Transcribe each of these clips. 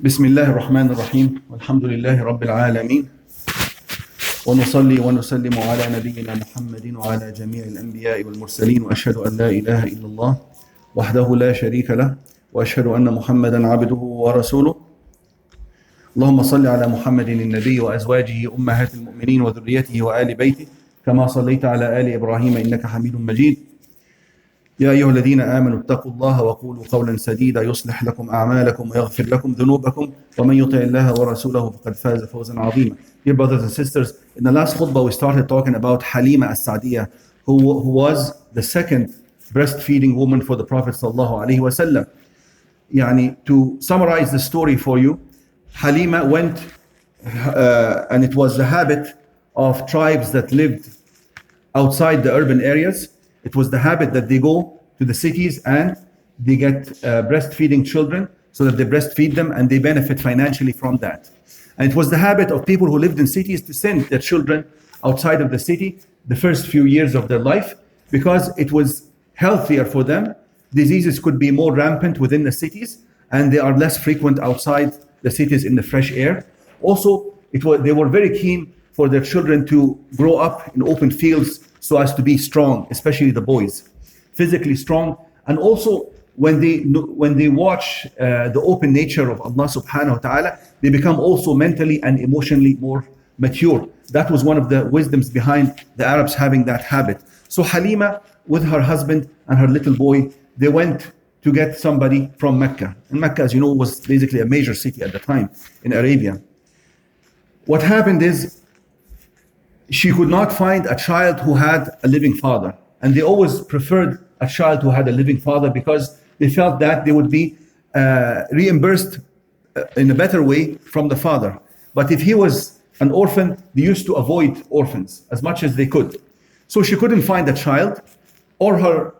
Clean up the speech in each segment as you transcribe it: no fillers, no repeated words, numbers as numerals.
بسم الله الرحمن الرحيم والحمد لله رب العالمين ونصلي ونسلم على نبينا محمد وعلى جميع الأنبياء والمرسلين وأشهد أن لا إله إلا الله وحده لا شريك له وأشهد أن محمدا عبده ورسوله اللهم صل على محمد النبي وأزواجه أمهات المؤمنين وذريته وآل بيته كما صليت على آل إبراهيم إنك حميد مجيد يا أيها الذين آمنوا اتقوا الله وقولوا قولا سديدا يصلح لكم أعمالكم ويغفر لكم ذنوبكم ومن يطع الله ورسوله فقد فاز فوزا عظيما. Dear brothers and sisters, in the last khutbah we started talking about Halima as-Sa'diyah, who was the second breastfeeding woman for the Prophet sallallahu alaihi wasallam. To summarize the story for you, Halima went, and it was the habit of tribes that lived outside the urban areas. It was the habit that they go to the cities and they get breastfeeding children so that they breastfeed them and they benefit financially from that. And it was the habit of people who lived in cities to send their children outside of the city the first few years of their life because it was healthier for them. Diseases could be more rampant within the cities and they are less frequent outside the cities in the fresh air. Also, they were very keen for their children to grow up in open fields so as to be strong, especially the boys, physically strong. And also when they watch the open nature of Allah subhanahu wa ta'ala, they become also mentally and emotionally more mature. That was one of the wisdoms behind the Arabs having that habit. So Halima, with her husband and her little boy, they went to get somebody from Mecca. And Mecca, as you know, was basically a major city at the time in Arabia. What happened is, she could not find a child who had a living father. And they always preferred a child who had a living father because they felt that they would be reimbursed in a better way from the father. But if he was an orphan, they used to avoid orphans as much as they could. So she couldn't find a child, or her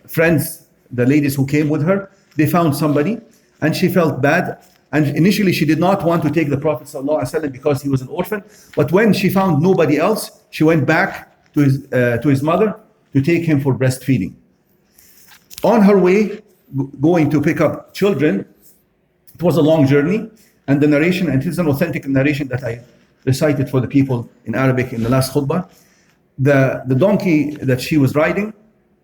friends, the ladies who came with her, they found somebody, and she felt bad. And initially she did not want to take the Prophet ﷺ because he was an orphan. But when she found nobody else, she went back to his mother to take him for breastfeeding. On her way, going to pick up children, it was a long journey. And the narration, and it is an authentic narration that I recited for the people in Arabic in the last khutbah. The donkey that she was riding,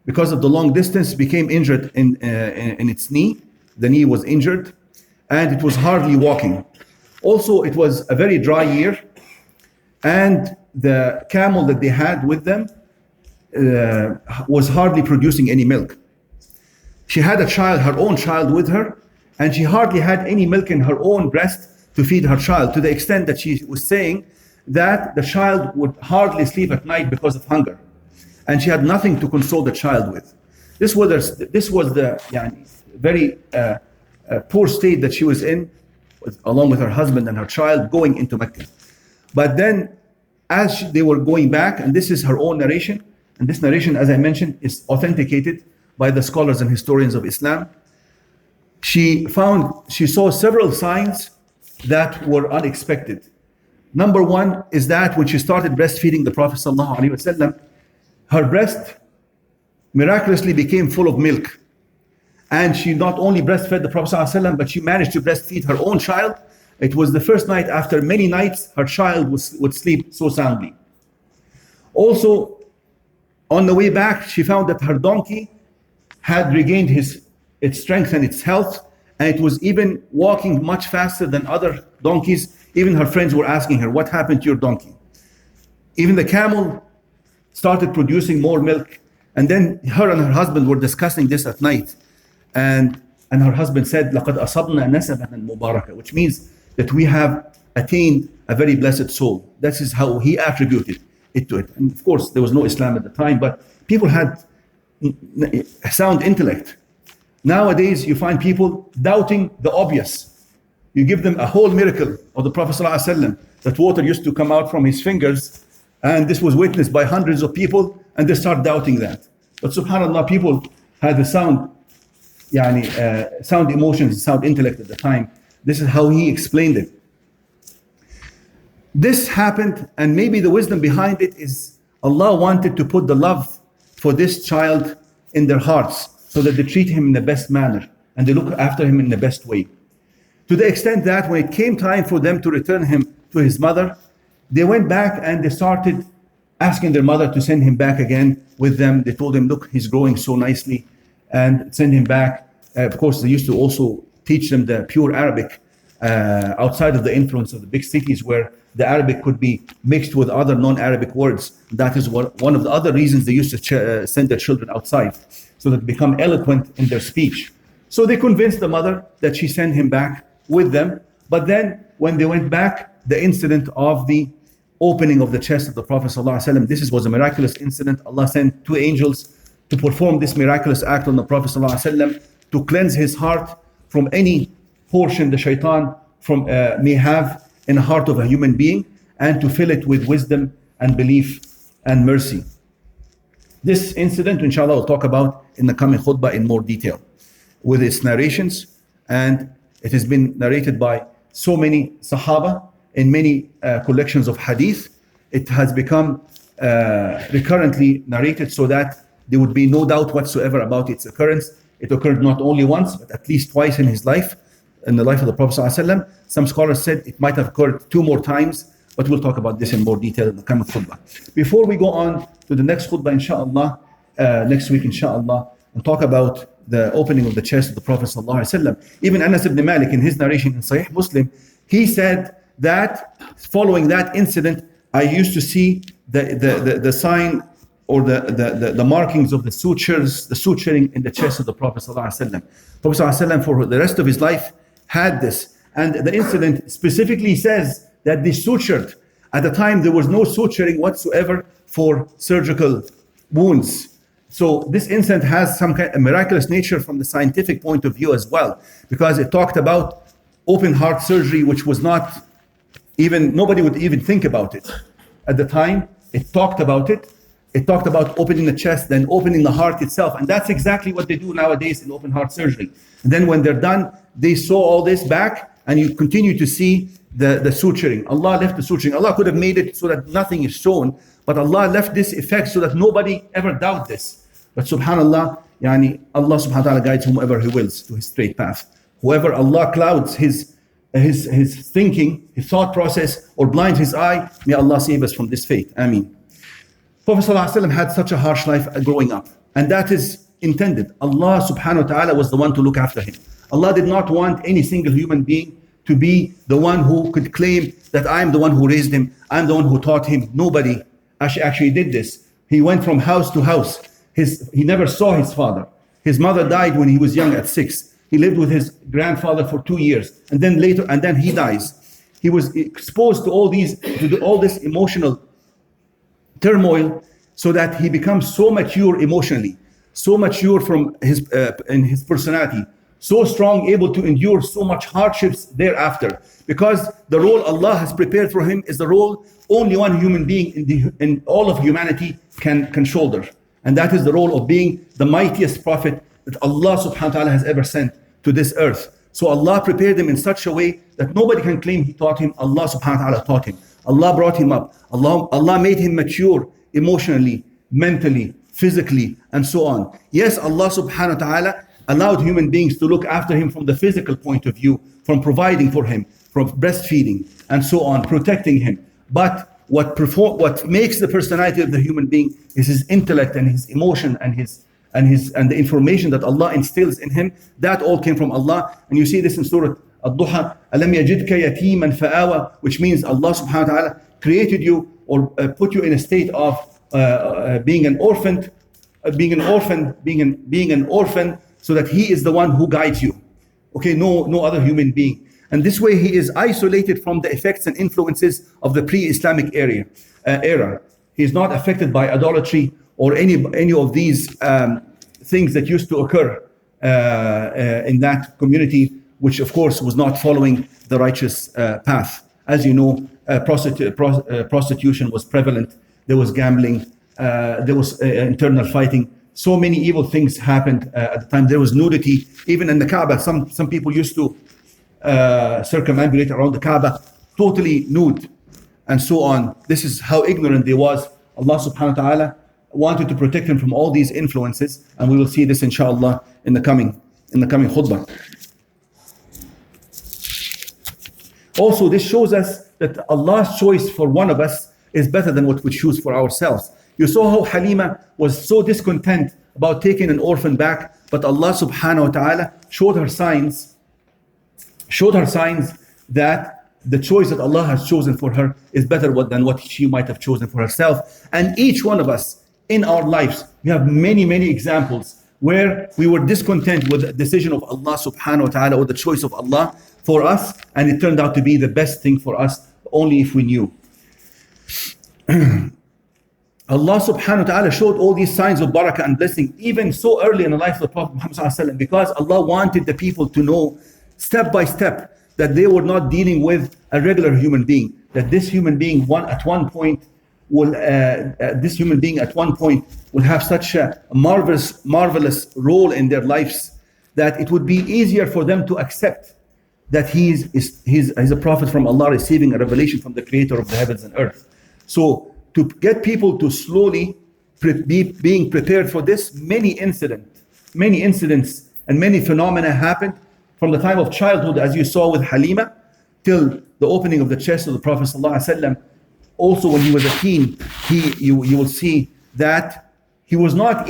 because of the long distance, became injured in its knee. The knee was injured. And it was hardly walking. Also, it was a very dry year, and the camel that they had with them was hardly producing any milk. She had her own child with her, and she hardly had any milk in her own breast to feed her child, to the extent that she was saying that the child would hardly sleep at night because of hunger. And she had nothing to console the child with. This was the very poor state that she was in, along with her husband and her child, going into Mecca. But then, as they were going back, and this is her own narration, and this narration, as I mentioned, is authenticated by the scholars and historians of Islam. She saw several signs that were unexpected. Number one is that when she started breastfeeding the Prophet ﷺ, her breast miraculously became full of milk. And she not only breastfed the Prophet ﷺ, but she managed to breastfeed her own child. It was the first night after many nights her child would sleep so soundly. Also, on the way back, she found that her donkey had regained its strength and its health, and it was even walking much faster than other donkeys. Even her friends were asking her, "What happened to your donkey?" Even the camel started producing more milk. And then her and her husband were discussing this at night. And her husband said, لَقَدْ أَصَبْنَا نَسَبًا مُبَارَكًا, which means that we have attained a very blessed soul. That is how he attributed it to it. And of course, there was no Islam at the time, but people had sound intellect. Nowadays, you find people doubting the obvious. You give them a whole miracle of the Prophet ﷺ, that water used to come out from his fingers, and this was witnessed by hundreds of people, and they start doubting that. But subhanAllah, people had the sound emotions, sound intellect at the time. This is how he explained it. This happened, and maybe the wisdom behind it is Allah wanted to put the love for this child in their hearts so that they treat him in the best manner. and they look after him in the best way. To the extent that when it came time for them to return him to his mother, they went back and they started asking their mother to send him back again with them. They told him, look, he's growing so nicely, and send him back. Of course, they used to also teach them the pure Arabic outside of the influence of the big cities, where the Arabic could be mixed with other non-Arabic words. That is one of the other reasons they used to send their children outside, so that they become eloquent in their speech. So they convinced the mother that she sent him back with them. But then when they went back, the incident of the opening of the chest of the Prophet ﷺ, this was a miraculous incident. Allah sent 2 angels to perform this miraculous act on the Prophet ﷺ, to cleanse his heart from any portion the shaitan may have in the heart of a human being, and to fill it with wisdom and belief and mercy. This incident, inshallah, we'll talk about in the coming khutbah in more detail with its narrations, and it has been narrated by so many Sahaba in many collections of hadith. It has become recurrently narrated so that there would be no doubt whatsoever about its occurrence. It occurred not only once, but at least twice in his life, in the life of the Prophet ﷺ. Some scholars said it might have occurred 2 more times, but we'll talk about this in more detail in the coming khutbah. Before we go on to the next khutbah, inshallah, next week, inshallah, and talk about the opening of the chest of the Prophet ﷺ. Even Anas ibn Malik, in his narration in Sahih Muslim, he said that following that incident, I used to see the sign or the markings of the suturing in the chest of the Prophet ﷺ. Prophet ﷺ for the rest of his life had this. And the incident specifically says that they sutured. At the time, there was no suturing whatsoever for surgical wounds. So this incident has some kind of miraculous nature from the scientific point of view as well, because it talked about open heart surgery, which was not even, nobody would even think about it. At the time, it talked about it. It talked about opening the chest, then opening the heart itself. And that's exactly what they do nowadays in open heart surgery. And then when they're done, they sew all this back, and you continue to see the suturing. Allah left the suturing. Allah could have made it so that nothing is shown, but Allah left this effect so that nobody ever doubt this. But subhanallah, Allah subhanahu wa ta'ala guides whomever He wills to His straight path. Whoever Allah clouds his thinking, his thought process, or blinds his eye, may Allah save us from this fate. Ameen. Prophet ﷺ had such a harsh life growing up, and that is intended. Allah subhanahu wa ta'ala was the one to look after him. Allah did not want any single human being to be the one who could claim that I am the one who raised him, I'm the one who taught him. Nobody actually did this. He went from house to house. He never saw his father. His mother died when he was young at 6. He lived with his grandfather for 2 years, and then he dies. He was exposed to all this emotional turmoil, so that he becomes so mature emotionally, so mature from in his personality, so strong, able to endure so much hardships thereafter, because the role Allah has prepared for him is the role only one human being in all of humanity can shoulder, and that is the role of being the mightiest prophet that Allah subhanahu wa ta'ala has ever sent to this earth. So Allah prepared him in such a way that nobody can claim he taught him. Allah subhanahu wa ta'ala taught him. Allah brought him up. Allah made him mature emotionally, mentally, physically, and so on. Yes, Allah subhanahu wa ta'ala allowed human beings to look after him from the physical point of view, from providing for him, from breastfeeding, and so on, protecting him. But what makes the personality of the human being is his intellect and his emotion and the information that Allah instills in him. That all came from Allah. And you see this in Surah Ad-Duha, أَلَمْ يَجِدْكَ يَتِيمًا فَآوَى, which means Allah subhanahu wa ta'ala created you or put you in a state of being an orphan, so that He is the one who guides you. Okay, no other human being. And this way he is isolated from the effects and influences of the pre-Islamic era. He is not affected by idolatry or any of these things that used to occur in that community, which of course was not following the righteous path. As you know, prostitution was prevalent. There was gambling. There was internal fighting. So many evil things happened at the time. There was nudity, even in the Kaaba. Some people used to circumambulate around the Kaaba, totally nude, and so on. This is how ignorant they was. Allah subhanahu wa ta'ala wanted to protect him from all these influences, and we will see this inshallah in the coming in the coming khutbah. Also, this shows us that Allah's choice for one of us is better than what we choose for ourselves. You saw how Halima was so discontent about taking an orphan back, but Allah subhanahu wa ta'ala showed her signs that the choice that Allah has chosen for her is better than what she might have chosen for herself. And each one of us in our lives, we have many, many examples where we were discontent with the decision of Allah subhanahu wa ta'ala or the choice of Allah for us, and it turned out to be the best thing for us only if we knew. Allah subhanahu wa ta'ala showed all these signs of barakah and blessing even so early in the life of the Prophet Muhammad sallallahu alaihi wasallam, because Allah wanted the people to know step by step that they were not dealing with a regular human being, that this human being at one point will have such a marvelous role in their lives that it would be easier for them to accept that he's a prophet from Allah receiving a revelation from the creator of the heavens and earth. So to get people to slowly be being prepared for this, many incidents and many phenomena happened from the time of childhood, as you saw with Halima, till the opening of the chest of the Prophet ﷺ. Also when he was a teen, you will see that he was not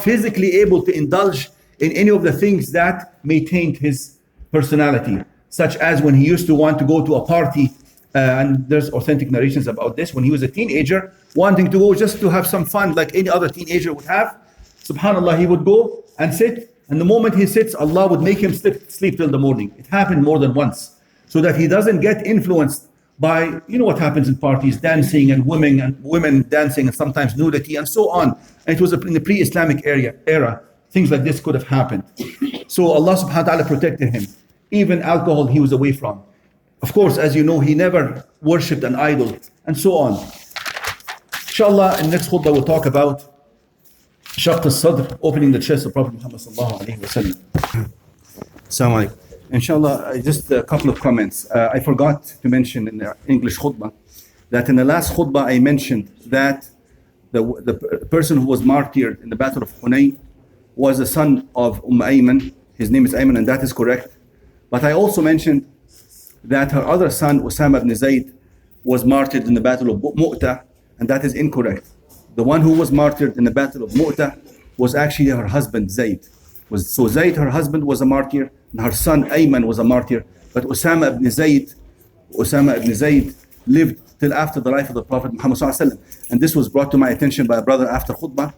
physically able to indulge in any of the things that may taint his personality, such as when he used to want to go to a party, and there's authentic narrations about this, when he was a teenager, wanting to go just to have some fun like any other teenager would have. SubhanAllah, he would go and sit, and the moment he sits, Allah would make him sleep till the morning. It happened more than once, so that he doesn't get influenced by, you know what happens in parties, dancing and women dancing and sometimes nudity and so on. And it was in the pre-Islamic era, things like this could have happened. So Allah subhanahu wa ta'ala protected him. Even alcohol he was away from. Of course, as you know, he never worshipped an idol and so on. Inshallah, in the next khutbah we'll talk about Shaqq al-Sadr, opening the chest of Prophet Muhammad sallallahu alayhi wa sallam. Assalamu alaikum. Inshallah, just a couple of comments. I forgot to mention in the English khutbah that in the last khutbah I mentioned that the person who was martyred in the Battle of Hunayn was the son of Ayman. His name is Ayman, and that is correct. But I also mentioned that her other son, Usama ibn Zayd, was martyred in the Battle of Mu'tah, and that is incorrect. The one who was martyred in the Battle of Mu'tah was actually her husband, Zayd. So Zayd, her husband, was a martyr, and her son Ayman was a martyr. But Usama ibn Zayd lived till after the life of the Prophet Muhammad sallallahu alaihi wasallam. And this was brought to my attention by a brother after khutbah.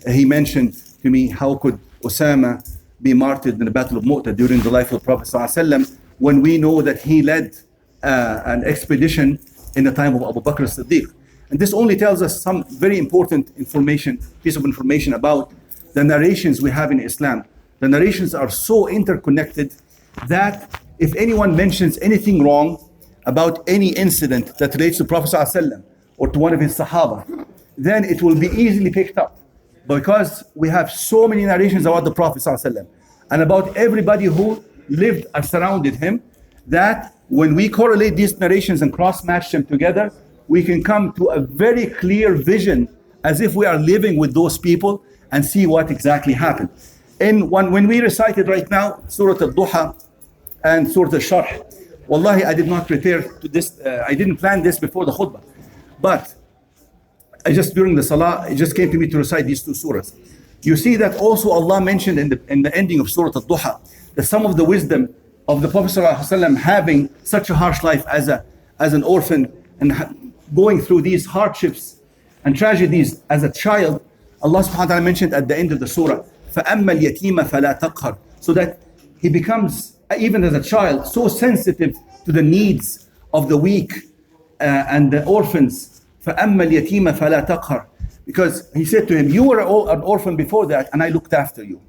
He mentioned to me, how could Usama be martyred in the Battle of Mu'tah during the life of the Prophet sallallahu alaihi wasallam, when we know that he led an expedition in the time of Abu Bakr as-Siddiq. And this only tells us some very important piece of information about the narrations we have in Islam. The narrations are so interconnected that if anyone mentions anything wrong about any incident that relates to Prophet ﷺ or to one of his Sahaba, then it will be easily picked up, because we have so many narrations about the Prophet ﷺ and about everybody who lived and surrounded him, that when we correlate these narrations and cross-match them together, we can come to a very clear vision as if we are living with those people and see what exactly happened. When we recited right now Surah Al-Duha and Surah Al-Sharh, wallahi, I did not prepare to this, I didn't plan this before the khutbah, but during the salah, it just came to me to recite these two surahs. You see that also Allah mentioned in the ending of Surah Al-Duha that some of the wisdom of the Prophet ﷺ having such a harsh life as an orphan and going through these hardships and tragedies as a child, Allah subhanahu wa ta'ala mentioned at the end of the surah, فَأَمَّا الْيَتِيمَ فَلَا تَقْهَرْ, so that he becomes, even as a child, so sensitive to the needs of the weak and the orphans. فَأَمَّا الْيَتِيمَ فَلَا تَقْهَرْ, because he said to him, you were an orphan before that and I looked after you.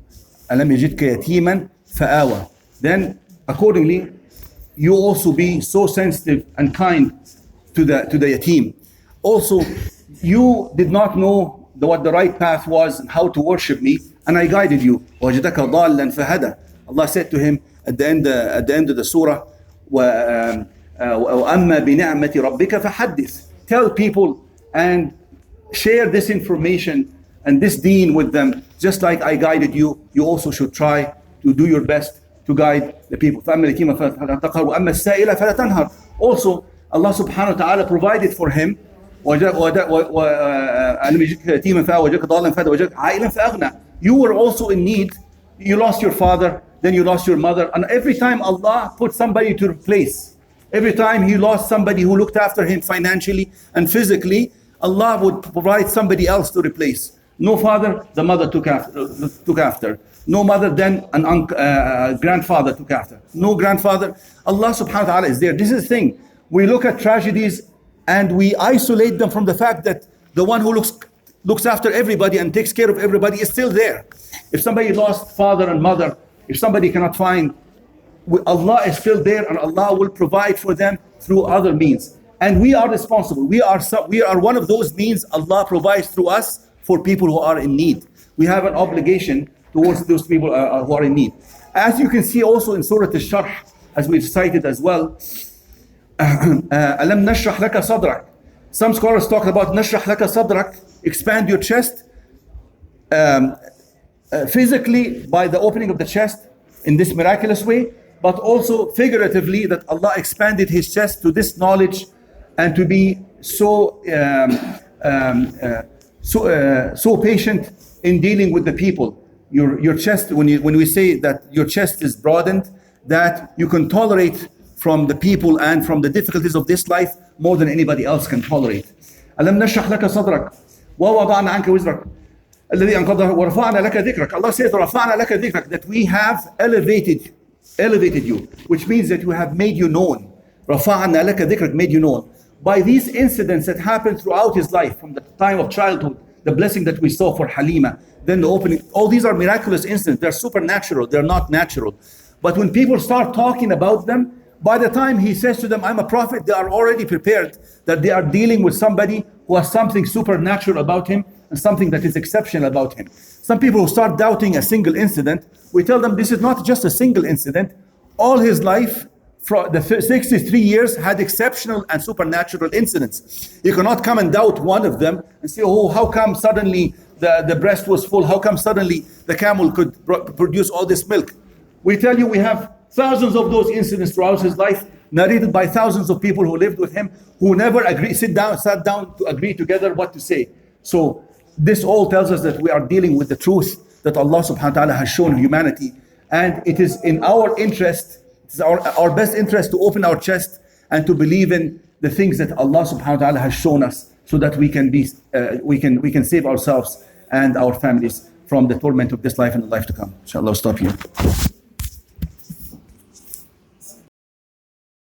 أَلَمْ يَجِدْكَ يَتِيمًا فَآوَى, then accordingly you also be so sensitive and kind to the yatim. Also, you did not know what the right path was and how to worship me, and I guided you. وَجَدَكَ ضَالًّا فَهَدَى. Allah said to him at the end of the surah, وَأَمَّا بِنِعْمَةِ رَبِّكَ فَحَدِّثْ. Tell people and share this information and this deen with them. Just like I guided you, you also should try to do your best to guide the people. فَأَمَّا الْيَتِيمَ فَلَا تَقْهَرْ وَأَمَّا السَّائِلَ فَلَا تَنْهَرْ. Also, Allah subhanahu wa ta'ala provided for him you were also in need. You lost your father, then you lost your mother, and every time Allah put somebody to replace, every time he lost somebody who looked after him financially and physically, Allah would provide somebody else to replace. No father, the mother took after. No mother, then grandfather took after. No grandfather. Allah subhanahu wa ta'ala is there. This is the thing. We look at tragedies and we isolate them from the fact that the one who looks after everybody and takes care of everybody is still there. If somebody lost father and mother, if somebody cannot find, Allah is still there, and Allah will provide for them through other means. And we are responsible. We are one of those means Allah provides through us for people who are in need. We have an obligation towards those people who are in need. As you can see also in Surah Al-Sharh, as we've cited as well, Alam nashrah laka sadrak. Some scholars talk about nashrah laka sadrak, expand your chest, physically by the opening of the chest in this miraculous way, but also figuratively that Allah expanded his chest to this knowledge and to be so patient in dealing with the people. Your chest, when we say that your chest is broadened, that you can tolerate from the people and from the difficulties of this life more than anybody else can tolerate. أَلَمْ نَشْرَحْ لَكَ صَدْرَكَ وَوَضَعْنَا عَنْكَ وِزْرَكَ الَّذِي أَنْقَضَ وَرَفَعْنَا لَكَ ذِكْرَكَ. Allah says رَفَعْنَا لَكَ ذِكْرَكَ, that we have elevated you, which means that we have made you known. رَفَعْنَا لَكَ ذِكْرَكَ, made you known. By these incidents that happened throughout his life, from the time of childhood, the blessing that we saw for Halima, then the opening, all these are miraculous incidents. They're supernatural, they're not natural. But when people start talking about them, by the time he says to them, I'm a prophet, they are already prepared that they are dealing with somebody who has something supernatural about him and something that is exceptional about him. Some people who start doubting a single incident, we tell them this is not just a single incident. All his life, for the 63 years, had exceptional and supernatural incidents. You cannot come and doubt one of them and say, oh, how come suddenly the breast was full? How come suddenly the camel could produce all this milk? We tell you we have thousands of those incidents throughout his life, narrated by thousands of people who lived with him, who never sat down to agree together what to say. So this all tells us that we are dealing with the truth that Allah subhanahu wa ta'ala has shown humanity. And it is in our interest, it is our best interest to open our chest and to believe in the things that Allah subhanahu wa ta'ala has shown us, so that we can save ourselves and our families from the torment of this life and the life to come. Inshallah, I'll stop here.